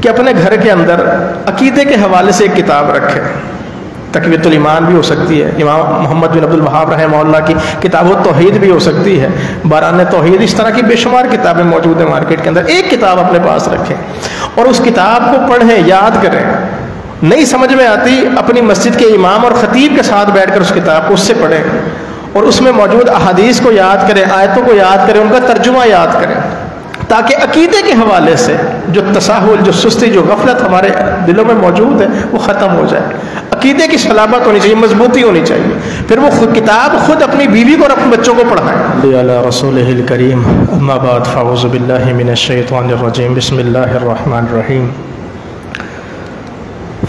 کہ اپنے گھر کے اندر عقیدے کے حوالے سے ایک کتاب رکھے. تقویۃ الایمان بھی ہو سکتی ہے، امام محمد بن عبد الوہاب رحمہ اللہ کی کتاب التوحید بھی ہو سکتی ہے، باران توحید، اس طرح کی بے شمار کتابیں موجود ہیں مارکیٹ کے اندر. ایک کتاب اپنے پاس رکھیں اور اس کتاب کو پڑھیں، یاد کریں. نہیں سمجھ میں آتی، اپنی مسجد کے امام اور خطیب کے ساتھ بیٹھ کر اس کتاب کو اس سے پڑھیں اور اس میں موجود احادیث کو یاد کریں، آیتوں کو یاد کریں، ان کا ترجمہ یاد کریں، تاکہ عقیدے کے حوالے سے جو تساہل، جو سستی، جو غفلت ہمارے دلوں میں موجود ہے وہ ختم ہو جائے. عقیدے کی صلابت ہونی چاہیے، مضبوطی ہونی چاہیے. پھر وہ کتاب خود اپنی بیوی کو اور اپنے بچوں کو پڑھائیں. علی رسولہ الکریم، اما بعد، فاعوذ باللہ من الشیطان الرجیم، بسم اللہ الرحمن الرحیم.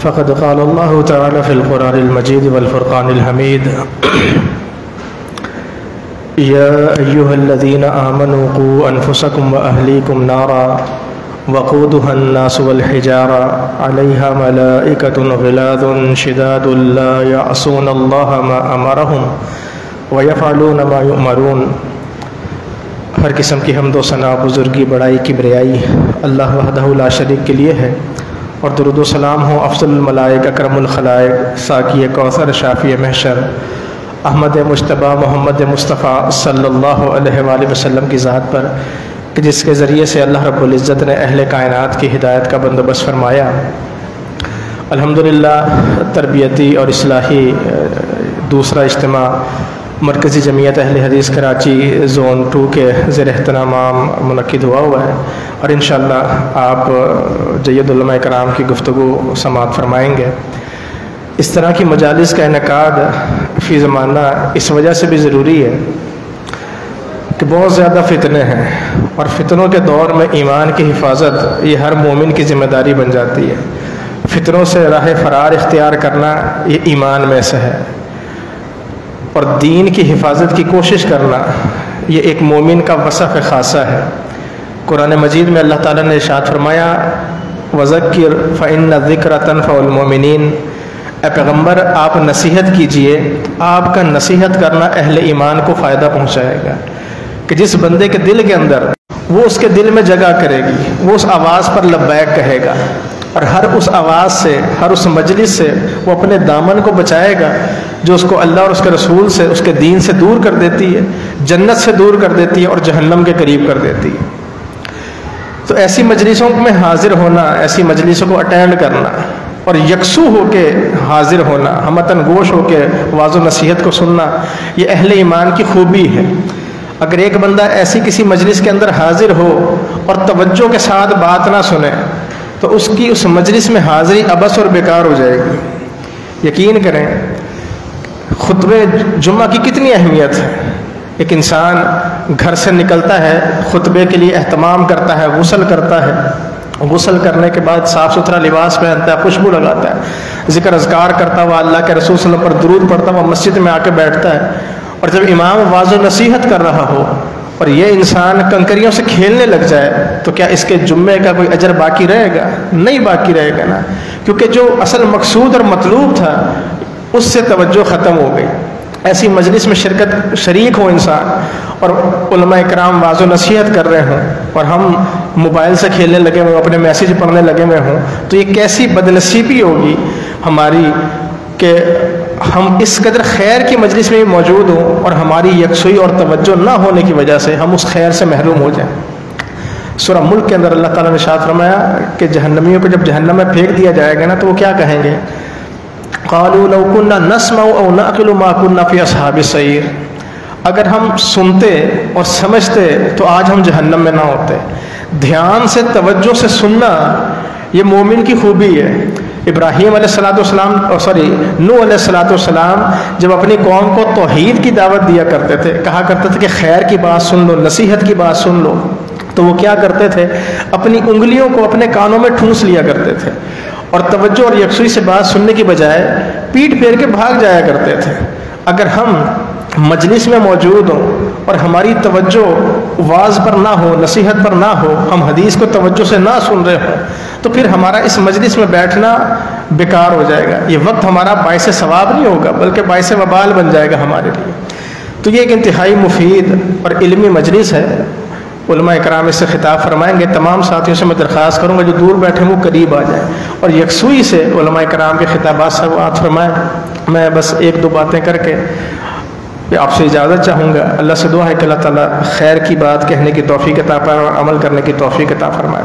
فقد قال اللہ تعالی فی القرآن المجید والفرقان الحمید: یا ایہا الذین آمنوا قوا انفسکم واہلیکم نارا وقودها الناس والحجارة عليها ملائكة غلاظ شداد لا يعصون الله ما أمرهم ويفعلون ما يؤمرون. ہر قسم کی حمد و ثنا، بزرگی، بڑائی، کبریائی اللہ وحدہ لا شریک کے لیے ہے، اور درود و سلام ہو افضل الملائک، اکرم الخلائق، ساقی کوثر، شافی محشر، احمد مجتبیٰ محمد مصطفیٰ صلی اللہ علیہ وآلہ وسلم کی ذات پر، کہ جس کے ذریعے سے اللہ رب العزت نے اہل کائنات کی ہدایت کا بندوبست فرمایا. الحمدللہ تربیتی اور اصلاحی دوسرا اجتماع مرکزی جمعیت اہل حدیث کراچی زون 2 کے زیر اہتمام منعقد ہوا ہے، اور انشاءاللہ آپ جید علماء کرام کی گفتگو سماعت فرمائیں گے. اس طرح کی مجالس کا انعقاد فی زمانہ اس وجہ سے بھی ضروری ہے کہ بہت زیادہ فتنے ہیں، اور فتنوں کے دور میں ایمان کی حفاظت یہ ہر مومن کی ذمہ داری بن جاتی ہے. فتنوں سے راہ فرار اختیار کرنا یہ ایمان میں سے ہے، اور دین کی حفاظت کی کوشش کرنا یہ ایک مومن کا وصف خاصہ ہے. قرآن مجید میں اللہ تعالیٰ نے ارشاد فرمایا: وذکر فإن الذکر تنفع المؤمنین. اے پیغمبر آپ نصیحت کیجئے، آپ کا نصیحت کرنا اہل ایمان کو فائدہ پہنچائے گا. کہ جس بندے کے دل کے اندر وہ اس کے دل میں جگہ کرے گی، وہ اس آواز پر لبیک کہے گا، اور ہر اس آواز سے، ہر اس مجلس سے وہ اپنے دامن کو بچائے گا جو اس کو اللہ اور اس کے رسول سے، اس کے دین سے دور کر دیتی ہے، جنت سے دور کر دیتی ہے اور جہنم کے قریب کر دیتی ہے. تو ایسی مجلسوں میں حاضر ہونا، ایسی مجلسوں کو اٹینڈ کرنا اور یکسو ہو کے حاضر ہونا، ہمتن گوش ہو کے واعظ و نصیحت کو سننا، یہ اہل ایمان کی خوبی ہے. اگر ایک بندہ ایسی کسی مجلس کے اندر حاضر ہو اور توجہ کے ساتھ بات نہ سنے تو اس کی اس مجلس میں حاضری عبث اور بیکار ہو جائے گی. یقین کریں خطبے جمعہ کی کتنی اہمیت ہے. ایک انسان گھر سے نکلتا ہے، خطبے کے لیے اہتمام کرتا ہے، غسل کرتا ہے، غسل کرنے کے بعد صاف ستھرا لباس پہنتا ہے، خوشبو لگاتا ہے، ذکر اذکار کرتا ہوا، اللہ کے رسول صلی اللہ علیہ وسلم پر درود پڑھتا ہوا مسجد میں آ کے بیٹھتا ہے. اور جب امام واعظ و نصیحت کر رہا ہو اور یہ انسان کنکریوں سے کھیلنے لگ جائے تو کیا اس کے جمعے کا کوئی اجر باقی رہے گا؟ نہیں باقی رہے گا نا، کیونکہ جو اصل مقصود اور مطلوب تھا اس سے توجہ ختم ہو گئی. ایسی مجلس میں شریک ہو انسان اور علماء کرام واعظ و نصیحت کر رہے ہوں اور ہم موبائل سے کھیلنے لگے ہوئے، اپنے میسیج پڑھنے لگے ہوئے ہوں، تو یہ کیسی بدنصیبی ہوگی ہماری کہ ہم اس قدر خیر کی مجلس میں موجود ہوں اور ہماری یکسوئی اور توجہ نہ ہونے کی وجہ سے ہم اس خیر سے محروم ہو جائیں. سورہ ملک کے اندر اللہ تعالیٰ نے ارشاد فرمایا کہ جہنمیوں کو جب جہنم میں پھینک دیا جائے گا نا تو وہ کیا کہیں گے؟ قالوا لو كنا نسمع او نعقل ما كنا في اصحاب السعير. اگر ہم سنتے اور سمجھتے تو آج ہم جہنم میں نہ ہوتے. دھیان سے توجہ سے سننا یہ مومن کی خوبی ہے. ابراہیم علیہ نوح علیہ السلام جب اپنی قوم کو توحید کی دعوت دیا کرتے تھے، کہا کرتے تھے کہ خیر کی بات سن لو، نصیحت کی بات سن لو، تو وہ کیا کرتے تھے؟ اپنی انگلیوں کو اپنے کانوں میں ٹھونس لیا کرتے تھے اور توجہ اور یکسوئی سے بات سننے کی بجائے پیٹ پھیر کے بھاگ جایا کرتے تھے. اگر ہم مجلس میں موجود ہوں اور ہماری توجہ واعظ پر نہ ہو، نصیحت پر نہ ہو، ہم حدیث کو توجہ سے نہ سن رہے ہوں تو پھر ہمارا اس مجلس میں بیٹھنا بیکار ہو جائے گا. یہ وقت ہمارا باعث ثواب نہیں ہوگا بلکہ باعث وبال بن جائے گا ہمارے لیے. تو یہ ایک انتہائی مفید اور علمی مجلس ہے. علماء کرام اس سے خطاب فرمائیں گے تمام ساتھیوں سے میں درخواست کروں گا جو دور بیٹھے وہ قریب آ جائیں اور یکسوئی سے علماء کرام کے خطابات سے بات فرمائیں. میں بس ایک دو باتیں کر کے آپ سے اجازت چاہوں گا. اللہ سے دعا ہے کہ اللہ تعالیٰ خیر کی بات کہنے کی توفیق عطا فرمائے اور عمل کرنے کی توفیق عطا فرمائے.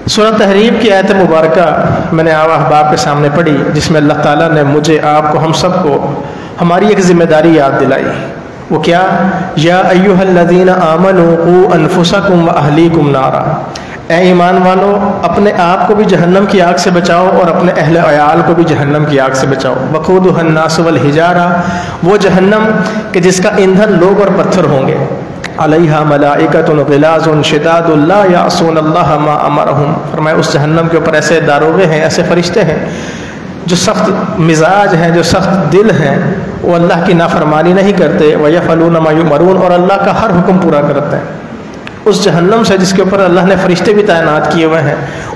سورہ تحریم کی آیت مبارکہ میں نے احباب کے سامنے پڑھی جس میں اللہ تعالیٰ نے مجھے آپ کو ہم سب کو ہماری ایک ذمہ داری یاد دلائی. وہ کیا؟ یا ایھا الذین آمنوا قوا انفسکم واہلیکم نارا. اے ایمان والو اپنے آپ کو بھی جہنم کی آگ سے بچاؤ اور اپنے اہل عیال کو بھی جہنم کی آگ سے بچاؤ. وقودھا الناس والحجارہ، وہ جہنم کہ جس کا ایندھن لوگ اور پتھر ہوں گے. علیہا ملائکۃ غلاظ شداد لا یعصون اللہ ما امرہم. فرمایا اس جہنم کے اوپر ایسے داروغے ہیں، ایسے فرشتے ہیں جو سخت مزاج ہیں، جو سخت دل ہیں، وہ اللہ کی نافرمانی نہیں کرتے. ویفعلون ما یؤمرون، اور اللہ کا ہر حکم پورا کرتے ہیں. اس جہنم سے جس کے اوپر اللہ نے فرشتے بھی تعینات کیے ہوئے ہیں،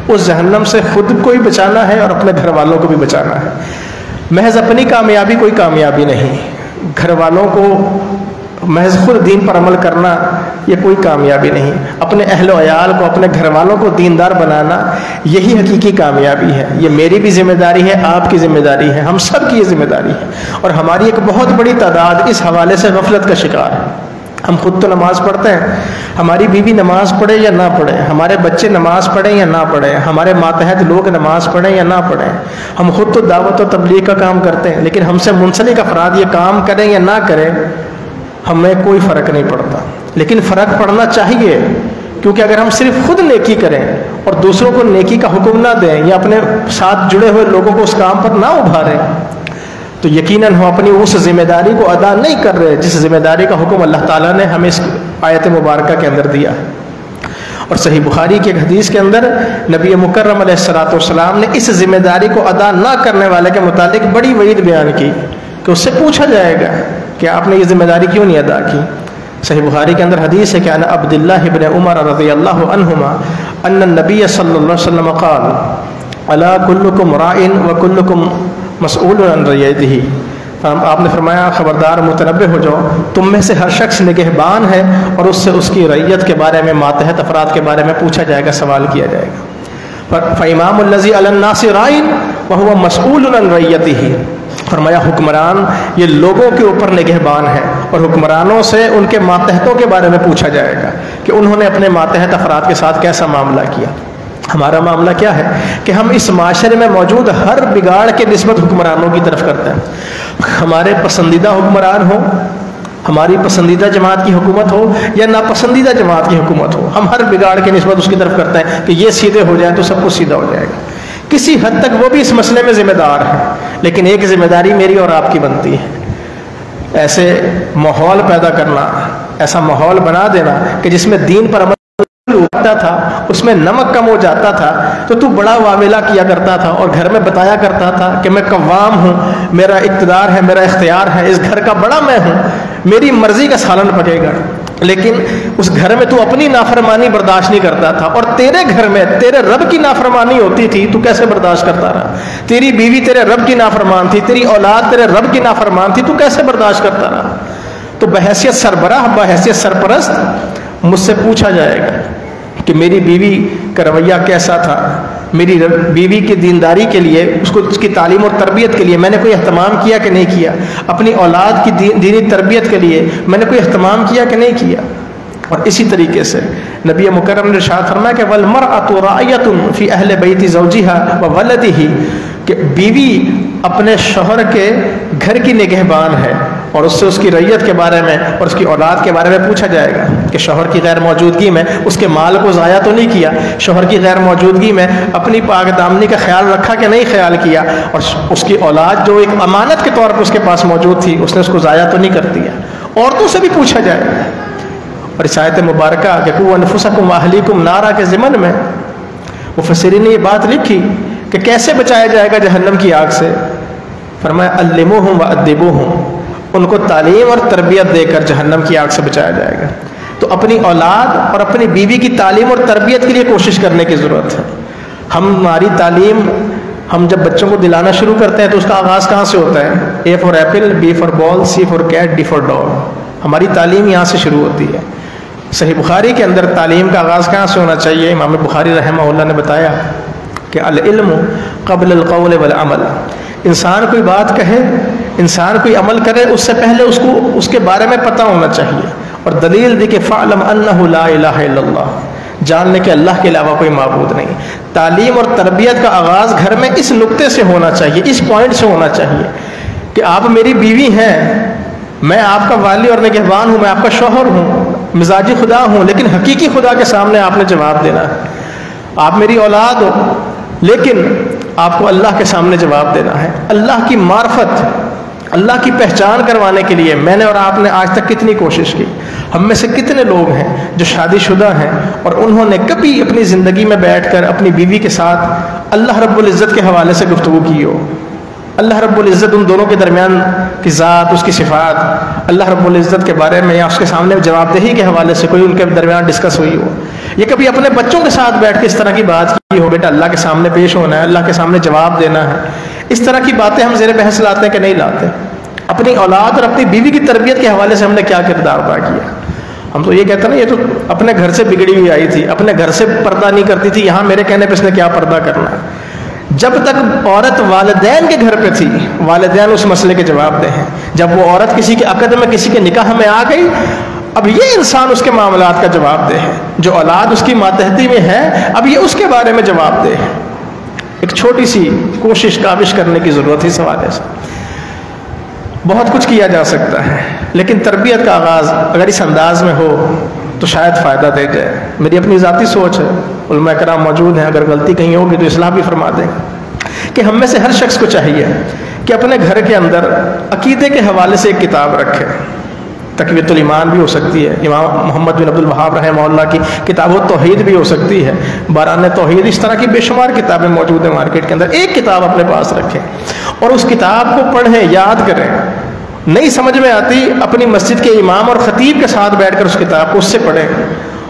اس جہنم سے خود کو بھی بچانا ہے اور اپنے گھر والوں کو بھی بچانا ہے. محض اپنی کامیابی کوئی کامیابی نہیں، گھر والوں کو محض خود دین پر عمل کرنا یہ کوئی کامیابی نہیں. اپنے اہل و عیال کو، اپنے گھر والوں کو دیندار بنانا یہی حقیقی کامیابی ہے. یہ میری بھی ذمہ داری ہے، آپ کی ذمہ داری ہے، ہم سب کی یہ ذمہ داری ہے. اور ہماری ایک بہت بڑی تعداد اس حوالے سے غفلت کا شکار ہے. ہم خود تو نماز پڑھتے ہیں، ہماری بیوی نماز پڑھے یا نہ پڑھے، ہمارے بچے نماز پڑھیں یا نہ پڑھیں، ہمارے ماتحت لوگ نماز پڑھیں یا نہ پڑھیں، ہم خود تو دعوت و تبلیغ کا کام کرتے ہیں، لیکن ہم سے منسلک افراد یہ کام کریں یا نہ کریں ہمیں کوئی فرق نہیں پڑتا. لیکن فرق پڑنا چاہیے، کیونکہ اگر ہم صرف خود نیکی کریں اور دوسروں کو نیکی کا حکم نہ دیں یا اپنے ساتھ جڑے ہوئے لوگوں کو اس کام پر نہ ابھاریں تو یقیناً ہم اپنی اس ذمہ داری کو ادا نہیں کر رہے جس ذمہ داری کا حکم اللہ تعالیٰ نے ہمیں اس آیت مبارکہ کے اندر دیا ہے. اور صحیح بخاری کی ایک حدیث کے اندر نبی مکرم علیہ الصلوۃ والسلام نے اس ذمہ داری کو ادا نہ کرنے والے کے متعلق بڑی وعید بیان کی کہ اس سے پوچھا جائے گا کہ آپ نے یہ ذمہ داری کیوں نہیں ادا کی. صحیح بخاری کے اندر حدیث ہے کہ ان عبداللہ ابن عمر رضی اللہ عنہما ان النبی صلی اللہ علیہ وسلم قال الا کلکم راع وکلکم مسئول عن رعیتہ. آپ نے فرمایا خبردار متنبہ ہو جاؤ، تم میں سے ہر شخص نگہبان ہے اور اس سے اس کی رعیت کے بارے میں، ماتحت افراد کے بارے میں پوچھا جائے گا، سوال کیا جائے گا. فامام الذی علی الناس راع وهو مسئول عن رعیتہ. فرمایا حکمران یہ لوگوں کے اوپر نگہبان ہے اور حکمرانوں سے ان کے ماتحتوں کے بارے میں پوچھا جائے گا کہ انہوں نے اپنے ماتحت افراد کے ساتھ کیسا معاملہ کیا. ہمارا معاملہ کیا ہے کہ ہم اس معاشرے میں موجود ہر بگاڑ کے نسبت حکمرانوں کی طرف کرتے ہیں. ہمارے پسندیدہ حکمران ہو، ہماری پسندیدہ جماعت کی حکومت ہو یا ناپسندیدہ جماعت کی حکومت ہو، ہم ہر بگاڑ کے نسبت اس کی طرف کرتے ہیں کہ یہ سیدھے ہو جائیں تو سب کچھ سیدھا ہو جائے گا. کسی حد تک وہ بھی اس مسئلے میں ذمہ دار ہے، لیکن ایک ذمہ داری میری اور آپ کی بنتی ہے، ایسے ماحول پیدا کرنا، ایسا ماحول بنا دینا کہ جس میں دین پر عمل ہوتا تھا، اس میں نمک کم ہو جاتا تھا تو تو بڑا واویلا کیا کرتا تھا اور گھر میں بتایا کرتا تھا کہ میں قوام ہوں، میرا اقتدار ہے، میرا اختیار ہے، اس گھر کا بڑا میں ہوں، میری مرضی کا سالن پکے گا. لیکن اس گھر میں تو اپنی نافرمانی برداشت نہیں کرتا تھا اور تیرے گھر میں تیرے رب کی نافرمانی ہوتی تھی، تو کیسے برداشت کرتا رہا؟ تیری بیوی تیرے رب کی نافرمان تھی، تیری اولاد تیرے رب کی نافرمان تھی، تو کیسے برداشت کرتا رہا؟ تو بحیثیت سربراہ، بحیثیت سرپرست مجھ سے پوچھا جائے گا کہ میری بیوی کا رویہ کیسا تھا، میری بیوی کی دینداری کے لیے، اس کی تعلیم اور تربیت کے لیے میں نے کوئی اہتمام کیا کہ نہیں کیا، اپنی اولاد کی دینی تربیت کے لیے میں نے کوئی اہتمام کیا کہ نہیں کیا. اور اسی طریقے سے نبی مکرم نے ارشاد فرمایا کہ وَالْمَرْأَةُ رَاعِيَةٌ فِي أَهْلِ بَيْتِ زَوْجِهَا وَوَلَدِهِ، کہ بیوی اپنے شوہر کے گھر کی نگہبان ہے اور اس سے اس کی رعیت کے بارے میں اور اس کی اولاد کے بارے میں پوچھا جائے گا کہ شوہر کی غیر موجودگی میں اس کے مال کو ضائع تو نہیں کیا، شوہر کی غیر موجودگی میں اپنی پاک دامنی کا خیال رکھا کہ نہیں خیال کیا، اور اس کی اولاد جو ایک امانت کے طور پر اس کے پاس موجود تھی اس نے اس کو ضائع تو نہیں کر دیا. عورتوں سے بھی پوچھا جائے گا. اور اس آیت مبارکہ کہ قوا انفسکم واہلیکم نارا کے ضمن میں مفسرین نے یہ بات لکھی کہ کیسے بچایا جائے گا جہنم کی آگ سے. فرمایا علموہم وادبوہم، ان کو تعلیم اور تربیت دے کر جہنم کی آگ سے بچایا جائے گا. تو اپنی اولاد اور اپنی بیوی کی تعلیم اور تربیت کے لیے کوشش کرنے کی ضرورت ہے. ہماری تعلیم ہم جب بچوں کو دلانا شروع کرتے ہیں تو اس کا آغاز کہاں سے ہوتا ہے؟ A for apple, B for ball, C for cat, D for dog. ہماری تعلیم یہاں سے شروع ہوتی ہے. صحیح بخاری کے اندر تعلیم کا آغاز کہاں سے ہونا چاہیے؟ امام بخاری رحمہ اللہ نے بتایا کہ العلم قبل القول والعمل، انسان کوئی بات کہے، انسان کوئی عمل کرے، اس سے پہلے اس کو اس کے بارے میں پتہ ہونا چاہیے. اور دلیل دی کہ فَعْلَمْ أَنَّهُ لَا إِلَهَ إِلَّا اللَّهُ، جان لے کہ اللہ کے علاوہ کوئی معبود نہیں. تعلیم اور تربیت کا آغاز گھر میں اس نقطے سے ہونا چاہیے، اس پوائنٹ سے ہونا چاہیے کہ آپ میری بیوی ہیں، میں آپ کا والی اور نگہبان ہوں، میں آپ کا شوہر ہوں، مزاجی خدا ہوں، لیکن حقیقی خدا کے سامنے آپ نے جواب دینا ہے. آپ میری اولاد ہو لیکن آپ کو اللہ کے سامنے جواب دینا ہے. اللہ کی معرفت، اللہ کی پہچان کروانے کے لیے میں نے اور آپ نے آج تک کتنی کوشش کی. ہم میں سے کتنے لوگ ہیں جو شادی شدہ ہیں اور انہوں نے کبھی اپنی زندگی میں بیٹھ کر اپنی بیوی کے ساتھ اللہ رب العزت کے حوالے سے گفتگو کی ہو؟ اللہ رب العزت ان دونوں کے درمیان کی ذات، اس کی صفات، اللہ رب العزت کے بارے میں یا اس کے سامنے جواب دہی کے حوالے سے کوئی ان کے درمیان ڈسکس ہوئی ہو؟ یہ کبھی اپنے بچوں کے ساتھ بیٹھ کے اس طرح کی بات کی ہو؟ بیٹا اللہ کے سامنے پیش ہونا ہے، اللہ کے سامنے جواب دینا ہے. اس طرح کی باتیں ہم زیر بحث لاتے ہیں کہ نہیں لاتے؟ اپنی اولاد اور اپنی بیوی کی تربیت کے حوالے سے ہم نے کیا کردار ادا کیا؟ ہم تو یہ کہتے ہیں نا یہ تو اپنے گھر سے بگڑی ہوئی آئی تھی، اپنے گھر سے پردہ نہیں کرتی تھی، یہاں میرے کہنے پہ اس نے کیا پردہ کرنا ہے؟ جب تک عورت والدین کے گھر پہ تھی، والدین اس مسئلے کے جواب دہ ہیں. جب وہ عورت کسی کے عقد میں، کسی کے نکاح میں آ گئی، اب یہ انسان اس کے معاملات کا جواب دہ ہے. جو اولاد اس کی ماتحتی میں ہے، اب یہ اس کے بارے میں جواب دہ ہے. ایک چھوٹی سی کوشش کاوش کرنے کی ضرورت ہے اس حوالے سے. بہت کچھ کیا جا سکتا ہے، لیکن تربیت کا آغاز اگر اس انداز میں ہو تو شاید فائدہ دے جائے. میری اپنی ذاتی سوچ ہے، علماء کرام موجود ہیں، اگر غلطی کہیں ہوگی تو اصلاح بھی فرما دیں کہ ہم میں سے ہر شخص کو چاہیے کہ اپنے گھر کے اندر عقیدے کے حوالے سے ایک کتاب رکھے. تقویۃ الایمان بھی ہو سکتی ہے، امام محمد بن عبد الوہاب رحمہ اللہ کی کتاب التوحید بھی ہو سکتی ہے، باران توحید، اس طرح کی بے شمار کتابیں موجود ہیں مارکیٹ کے اندر. ایک کتاب اپنے پاس رکھیں اور اس کتاب کو پڑھیں، یاد کریں. نہیں سمجھ میں آتی، اپنی مسجد کے امام اور خطیب کے ساتھ بیٹھ کر اس کتاب کو اس سے پڑھیں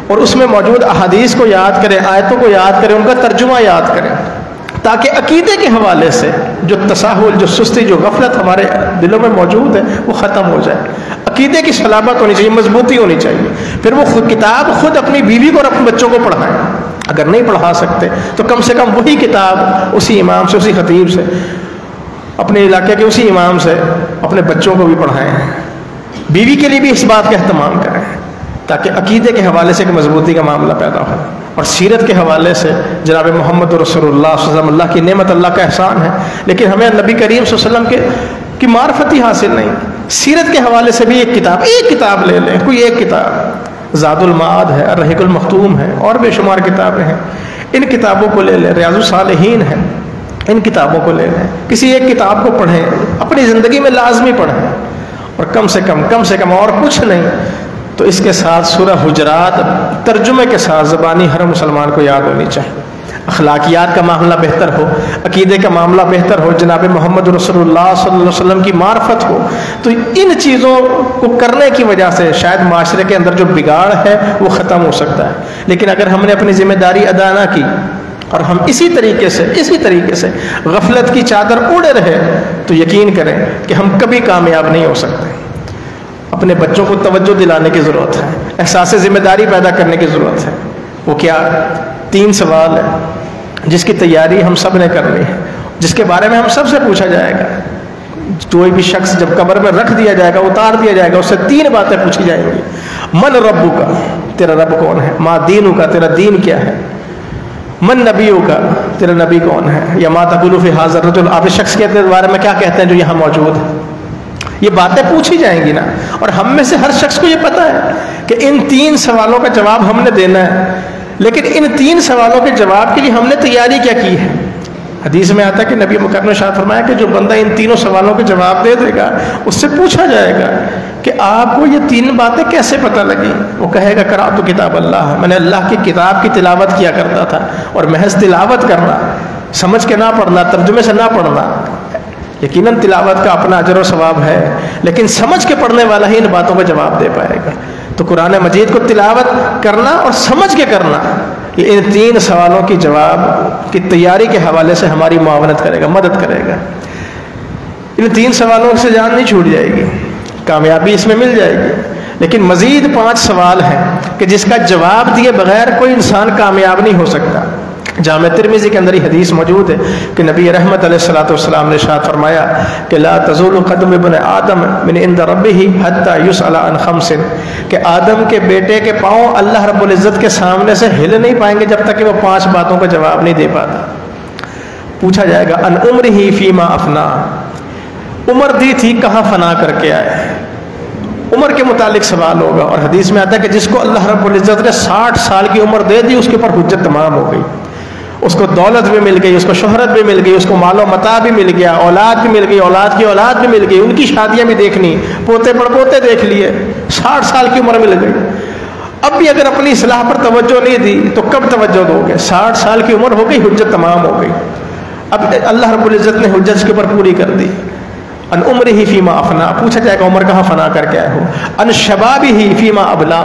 اور اس میں موجود احادیث کو یاد کریں، آیتوں کو یاد کریں، ان کا ترجمہ یاد کریں، تاکہ عقیدے کے حوالے سے جو تساہل، جو سستی، جو غفلت ہمارے دلوں میں موجود ہے وہ ختم ہو جائے. عقیدے کی سلامت ہونی چاہیے، مضبوطی ہونی چاہیے. پھر وہ کتاب خود اپنی بیوی کو اور اپنے بچوں کو پڑھائیں. اگر نہیں پڑھا سکتے تو کم سے کم وہی کتاب اسی امام سے، اسی خطیب سے، اپنے علاقے کے اسی امام سے اپنے بچوں کو بھی پڑھائیں. بیوی کے لیے بھی اس بات کا اہتمام کریں تاکہ عقیدے کے حوالے سے ایک مضبوطی کا معاملہ پیدا ہو. اور سیرت کے حوالے سے جناب محمد رسول اللہ صلی اللہ علیہ وسلم، اللہ کی نعمت، اللہ کا احسان ہے، لیکن ہمیں نبی کریم صلی اللہ علیہ وسلم کی معرفت ہی حاصل نہیں. سیرت کے حوالے سے بھی ایک کتاب لے لیں، کوئی ایک کتاب. زاد المعاد ہے، الرحیق المختوم ہے، اور بے شمار کتابیں ہیں. ان کتابوں کو لے لیں. ریاض الصالحین ہے، ان کتابوں کو لے لیں. کسی ایک کتاب کو پڑھیں، اپنی زندگی میں لازمی پڑھیں. اور کم سے کم اور کچھ نہیں تو اس کے ساتھ سورہ حجرات ترجمے کے ساتھ زبانی ہر مسلمان کو یاد ہونی چاہیے. اخلاقیات کا معاملہ بہتر ہو، عقیدے کا معاملہ بہتر ہو، جناب محمد رسول اللہ صلی اللہ علیہ وسلم کی معرفت ہو، تو ان چیزوں کو کرنے کی وجہ سے شاید معاشرے کے اندر جو بگاڑ ہے وہ ختم ہو سکتا ہے. لیکن اگر ہم نے اپنی ذمہ داری ادا نہ کی اور ہم اسی طریقے سے غفلت کی چادر اوڑے رہے تو یقین کریں کہ ہم کبھی کامیاب نہیں ہو سکتے. اپنے بچوں کو توجہ دلانے کی ضرورت ہے، احساس ذمہ داری پیدا کرنے کی ضرورت ہے. وہ کیا؟ 3 سوال ہے جس کی تیاری ہم سب نے کرنی ہے، جس کے بارے میں ہم سب سے پوچھا جائے گا. کوئی بھی شخص جب قبر میں رکھ دیا جائے گا، اتار دیا جائے گا، اس سے 3 باتیں پوچھی جائیں گی. من ربو کا، تیرا رب کون ہے؟ ما دینو کا، تیرا دین کیا ہے؟ من نبیوں کا، تیرا نبی کون ہے؟ یا ما تقول فی ھذا الرجل، آپ اس شخص کے بارے میں کیا کہتے ہیں جو یہاں موجود ہے؟ یہ باتیں پوچھی جائیں گی نا. اور ہم میں سے ہر شخص کو یہ پتہ ہے کہ ان 3 سوالوں کا جواب ہم نے دینا ہے، لیکن ان 3 سوالوں کے جواب کے لیے ہم نے تیاری کیا کی ہے؟ حدیث میں آتا ہے کہ نبی مکرم نے ارشاد فرمایا کہ جو بندہ ان 3 سوالوں کے جواب دے دے گا، اس سے پوچھا جائے گا کہ آپ کو یہ 3 باتیں کیسے پتہ لگیں؟ وہ کہے گا قرأت کتاب اللہ، میں نے اللہ کی کتاب کی تلاوت کیا کرتا تھا. اور محض تلاوت کرنا، سمجھ کے نہ پڑھنا، ترجمے سے نہ پڑھنا. یقیناً تلاوت کا اپنا اجر و ثواب ہے، لیکن سمجھ کے پڑھنے والا ہی ان باتوں کا جواب دے پائے گا. تو قرآن مجید کو تلاوت کرنا اور سمجھ کے کرنا، یہ ان 3 سوالوں کی جواب کی تیاری کے حوالے سے ہماری معاونت کرے گا، مدد کرے گا. ان 3 سوالوں سے جان نہیں چھوٹ جائے گی، کامیابی اس میں مل جائے گی، لیکن مزید 5 سوال ہیں کہ جس کا جواب دیے بغیر کوئی انسان کامیاب نہیں ہو سکتا۔ جامع ترمذی کے اندر یہ حدیث موجود ہے کہ نبی رحمت علیہ الصلوۃ والسلام نے ارشاد فرمایا کہ لا تزول قدم ابن آدم من عند ربہ حتی یسأل عن خمس، کہ آدم کے بیٹے کے پاؤں اللہ رب العزت کے سامنے سے ہل نہیں پائیں گے جب تک کہ وہ 5 باتوں کا جواب نہیں دے پاتا۔ پوچھا جائے گا ان عمرہ فیما افنا، عمر دی تھی کہاں فنا کر کے آئے، عمر کے متعلق سوال ہوگا۔ اور حدیث میں آتا ہے کہ جس کو اللہ رب العزت نے 60 سال کی عمر دے دی اس کے اوپر حجت تمام ہو گئی، اس کو دولت بھی مل گئی، اس کو شہرت بھی مل گئی، اس کو مال و متاع بھی مل گیا، اولاد بھی مل گئی، اولاد کی اولاد بھی مل گئی، ان کی شادیاں بھی دیکھنی، پوتے پڑپوتے دیکھ لیے، 60 سال کی عمر مل گئی۔ اب بھی اگر اپنی اصلاح پر توجہ نہیں دی تو کب توجہ دو گے؟ 60 سال کی عمر ہو گئی، حجت تمام ہو گئی، اب اللہ رب العزت نے حجت اس کے اوپر پوری کر دی۔ ان عمرہ فیما افنا، پوچھا جائے گا عمر کہاں فنا کر کے آئے ہو۔ ان شبابہ فیما ابلا،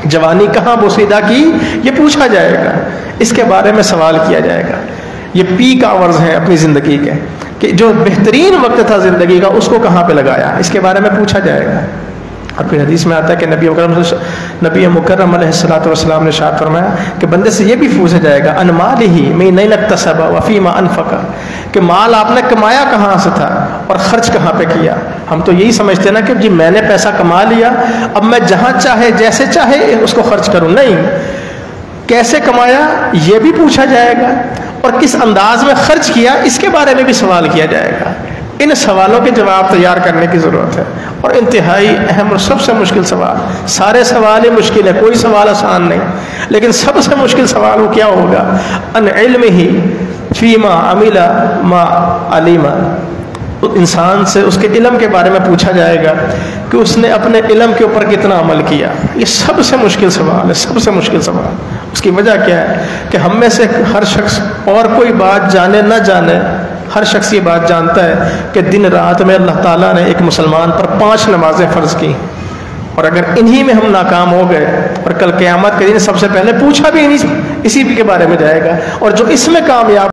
جوانی کہاں بوسیدہ کی، یہ پوچھا جائے گا، اس کے بارے میں سوال کیا جائے گا۔ یہ پیک آورز ہیں اپنی زندگی کے، کہ جو بہترین وقت تھا زندگی کا اس کو کہاں پہ لگایا، اس کے بارے میں پوچھا جائے گا۔ اور پھر حدیث میں آتا ہے کہ نبی مکرم علیہ الصلوۃ والسلام نے ارشاد فرمایا کہ بندے سے یہ بھی پوچھا جائے گا ان مالہ من این اکتسب وفیما انفق، کہ مال آپ نے کمایا کہاں سے تھا اور خرچ کہاں پہ کیا۔ ہم تو یہی سمجھتے ہیں نا کہ جی میں نے پیسہ کما لیا اب میں جہاں چاہے جیسے چاہے اس کو خرچ کروں، نہیں، کیسے کمایا یہ بھی پوچھا جائے گا، اور کس انداز میں خرچ کیا اس کے بارے میں بھی سوال کیا جائے گا۔ ان سوالوں کے جواب تیار کرنے کی ضرورت ہے، اور انتہائی اہم اور سب سے مشکل سوال، سارے سوال ہی مشکل ہے، کوئی سوال آسان نہیں، لیکن سب سے مشکل سوال وہ کیا ہوگا؟ ان علمہ فیما عمل ما علم، انسان سے اس کے علم کے بارے میں پوچھا جائے گا کہ اس نے اپنے علم کے اوپر کتنا عمل کیا۔ یہ سب سے مشکل سوال ہے، سب سے مشکل سوال۔ اس کی وجہ کیا ہے کہ ہم میں سے ہر شخص، اور کوئی بات جانے نہ جانے، ہر شخص یہ بات جانتا ہے کہ دن رات میں اللہ تعالیٰ نے ایک مسلمان پر 5 نمازیں فرض کی، اور اگر انہی میں ہم ناکام ہو گئے اور کل قیامت کے دن سب سے پہلے پوچھا بھی اسی کے بارے میں جائے گا، اور جو اس میں کامیاب